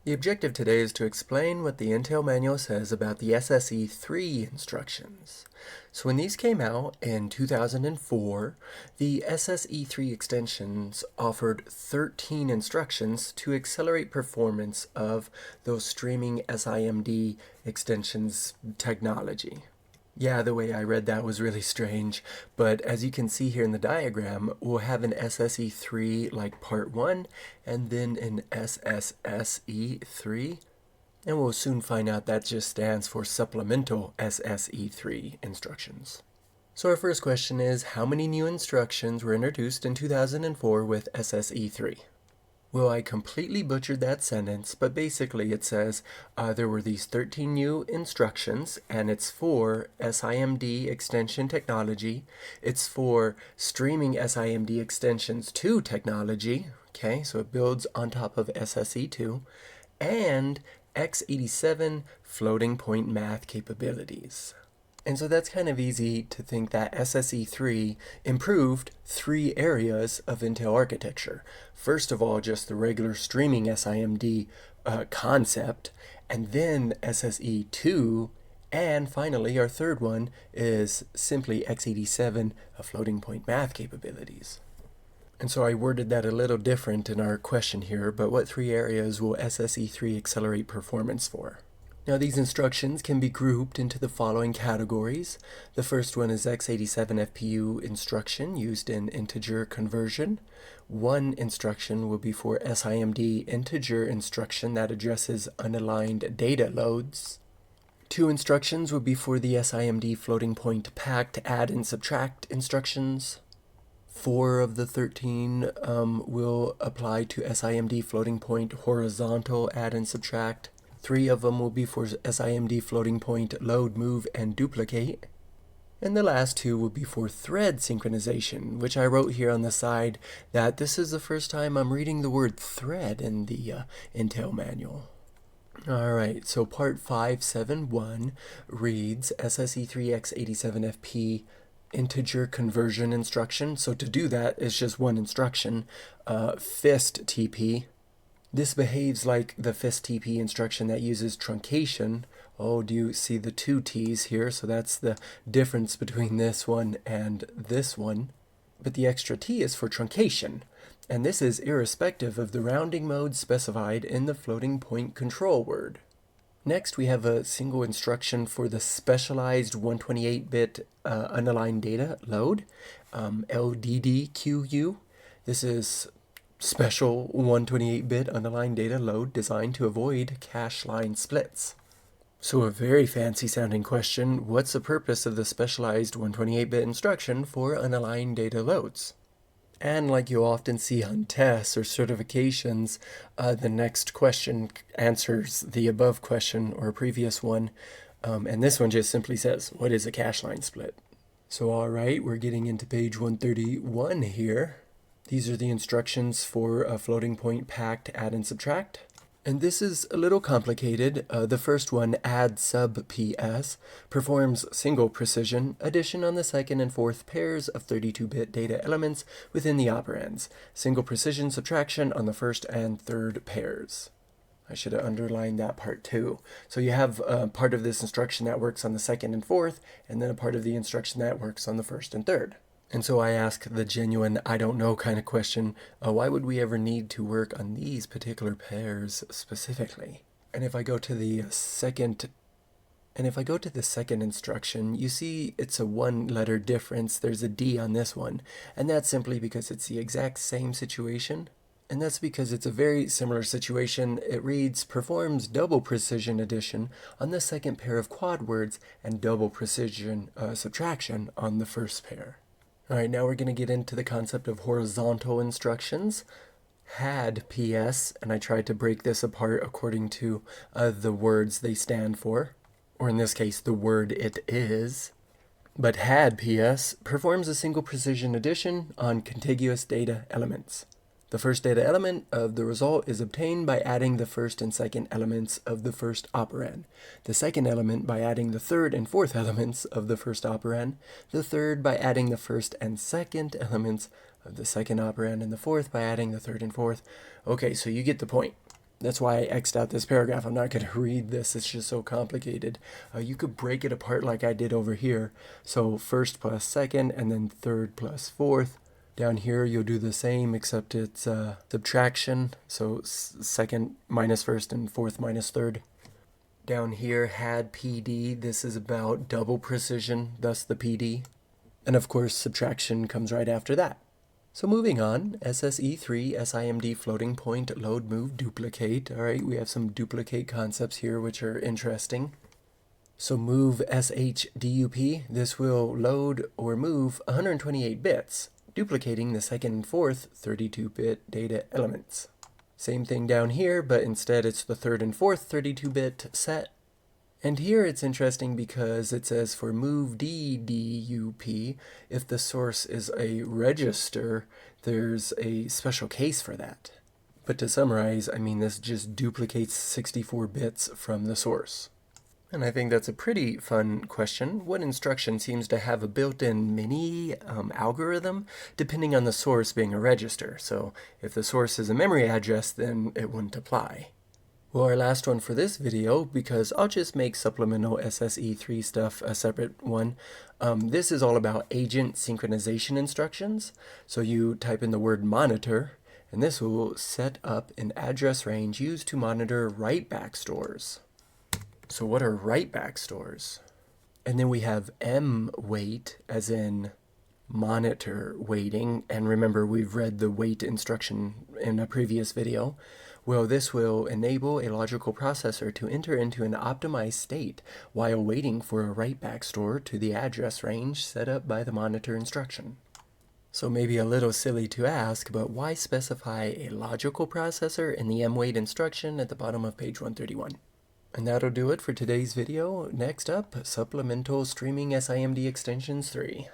The objective today is to explain what the Intel manual says about the SSE3 instructions. So when these came out in 2004, the SSE3 extensions offered 13 instructions to accelerate performance of those streaming SIMD extensions technology. Yeah, the way I read that was really strange, but as you can see here in the diagram, we'll have an SSE3 like part 1, and then an SSSE3, and we'll soon find out that just stands for supplemental SSE3 instructions. So our first question is, how many new instructions were introduced in 2004 with SSE3? Well, I completely butchered that sentence, but basically it says there were these 13 new instructions, and it's for SIMD extension technology. It's for streaming SIMD extensions to technology, okay, so it builds on top of SSE2, and x87 floating point math capabilities. And so that's kind of easy to think that SSE3 improved 3 areas of Intel architecture. First of all, just the regular streaming SIMD concept, and then SSE2, and finally our third one is simply x87 floating point math capabilities. And so I worded that a little different in our question here, but what 3 areas will SSE3 accelerate performance for? Now these instructions can be grouped into the following categories. The first one is x87 FPU instruction used in integer conversion. One instruction will be for SIMD integer instruction that addresses unaligned data loads. 2 instructions will be for the SIMD floating point packed add and subtract instructions. 4 of the 13 will apply to SIMD floating point horizontal add and subtract. 3 of them will be for SIMD floating point load, move, and duplicate. And the last 2 will be for thread synchronization, which I wrote here on the side that this is the first time I'm reading the word thread in the Intel manual. Alright, so part 571 reads SSE3x87FP integer conversion instruction. So to do that, it's just one instruction, fist TP. This behaves like the fist TP instruction that uses truncation. Oh, do you see the 2 T's here? So that's the difference between this one and this one. But the extra T is for truncation. And this is irrespective of the rounding mode specified in the floating point control word. Next, we have a single instruction for the specialized 128-bit unaligned data load, LDDQU. This is special 128-bit unaligned data load designed to avoid cache line splits. So a very fancy sounding question, what's the purpose of the specialized 128-bit instruction for unaligned data loads? And like you often see on tests or certifications, the next question answers the above question or previous one, and this one just simply says, what is a cache line split? So alright, we're getting into page 131 here. These are the instructions for a floating point packed add and subtract. And this is a little complicated. The first one, add sub PS, performs single precision addition on the second and fourth pairs of 32-bit data elements within the operands. Single precision subtraction on the first and third pairs. I should have underlined that part too. So you have a part of this instruction that works on the second and fourth, and then a part of the instruction that works on the first and third. And so I ask the genuine I don't know kind of question, why would we ever need to work on these particular pairs specifically? And if I go to the second instruction, you see it's a 1-letter difference. There's a D on this one, and that's simply because it's the exact same situation. And that's because it's a very similar situation. It reads, performs double precision addition on the second pair of quad words and double precision subtraction on the first pair. Alright, now we're going to get into the concept of horizontal instructions. Had PS, and I tried to break this apart according to the words they stand for, or in this case, the word it is. But had PS performs a single precision addition on contiguous data elements. The first data element of the result is obtained by adding the first and second elements of the first operand, the second element by adding the third and fourth elements of the first operand, the third by adding the first and second elements of the second operand, and the fourth by adding the third and fourth. Okay, so you get the point. That's why I X'd out this paragraph. I'm not going to read this. It's just so complicated. You could break it apart like I did over here. So first plus second, and then third plus fourth. Down here, you'll do the same, except it's subtraction. So second minus first and fourth minus third. Down here, had PD. This is about double precision, thus the PD. And of course, subtraction comes right after that. So moving on, SSE3, SIMD floating point, load, move, duplicate. All right, we have some duplicate concepts here which are interesting. So move SHDUP, this will load or move 128 bits, duplicating the second and fourth 32-bit data elements. Same thing down here, but instead it's the third and fourth 32-bit set. And here it's interesting because it says for move DDUP, if the source is a register, there's a special case for that. But to summarize, I mean, this just duplicates 64 bits from the source. And I think that's a pretty fun question. What instruction seems to have a built-in mini algorithm, depending on the source being a register? So if the source is a memory address, then it wouldn't apply. Well, our last one for this video, because I'll just make supplemental SSE3 stuff a separate one. This is all about agent synchronization instructions. So you type in the word monitor, and this will set up an address range used to monitor write-back stores. So what are write-back stores? And then we have mwait, as in monitor waiting. And remember, we've read the wait instruction in a previous video. Well, this will enable a logical processor to enter into an optimized state while waiting for a write-back store to the address range set up by the monitor instruction. So maybe a little silly to ask, but why specify a logical processor in the mwait instruction at the bottom of page 131? And that'll do it for today's video. Next up, Supplemental Streaming SIMD Extensions 3.